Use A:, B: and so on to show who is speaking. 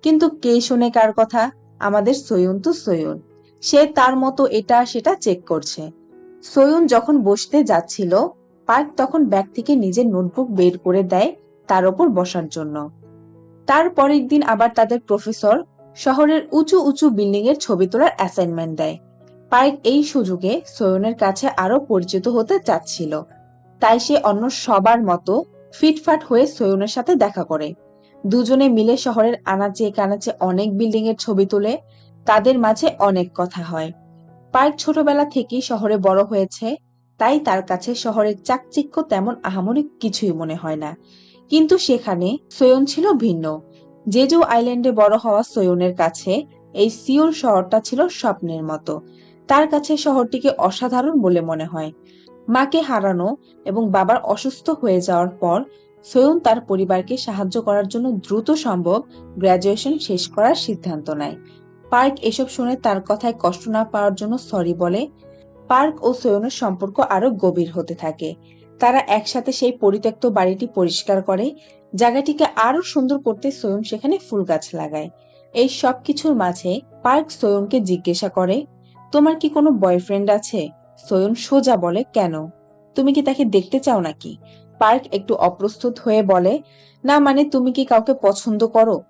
A: কিন্তু কে শোনে কার কথা? আমাদের সয়ুন তো সয়ুন। সে তার মতো এটা সেটা চেক করছে। সয়ুন যখন বসতে যাচ্ছিল, পার্ক তখন ব্যাগ থেকে নিজের নোটবুক বের করে দেয় তার ওপর বসার জন্য। তার পরের দিন আবার তাদের প্রফেসর শহরের উঁচু উঁচু বিল্ডিং এর ছবি তোলার অ্যাসাইনমেন্ট দেয়। পার্ক এই সুযোগে সয়ুনের কাছে আরো পরিচিত হতে চাচ্ছিল। তাই সে অন্য সবার মতো ফিটফাট হয়ে সয়ুনের সাথে দেখা করে। দুজনে মিলে শহরের আনাচে কানাচে অনেক বিল্ডিং এর ছবি তোলে। তাদের মাঝে অনেক কথা হয়। পার্ক ছোটবেলা থেকেই শহরে বড় হয়েছে, তাই তার কাছে শহরের চাকচিক্য তেমন আহামরি কিছুই মনে হয় না। কিন্তু সেখানে সয়ন ছিল ভিন্ন। জেজু আইল্যান্ডে বড় হওয়া সয়নের কাছে এই সিওল শহরটা ছিল স্বপ্নের মতো। তার কাছে শহরটিকে অসাধারণ বলে মনে হয়। মাকে হারানো এবং বাবার অসুস্থ হয়ে যাওয়ার পর সয়ন তার পরিবারকে সাহায্য করার জন্য দ্রুত সম্ভব গ্র্যাজুয়েশন শেষ করার সিদ্ধান্ত নেয়। পার্ক এসব শুনে তার কথায় কষ্ট না পাওয়ার জন্য সরি বলে। পার্ক ও সয়নের সম্পর্ক আরো গভীর হতে থাকে। তারা একসাথে সেই পরিত্যক্ত বাড়িটি পরিষ্কার করে। জায়গাটিকে আরো সুন্দর করতে সয়ন সেখানে ফুল গাছ লাগায়। এই সব কিছুর মাঝে পার্ক সয়নকে জিজ্ঞাসা করে, তোমার কি কোনো বয়ফ্রেন্ড আছে? সয়ন সোজা বলে, কেন? তুমি কি তাকে দেখতে চাও নাকি? পার্ক একটু অপ্রস্তুত হয়ে বলে, না মানে তুমি কি কাউকে পছন্দ করো?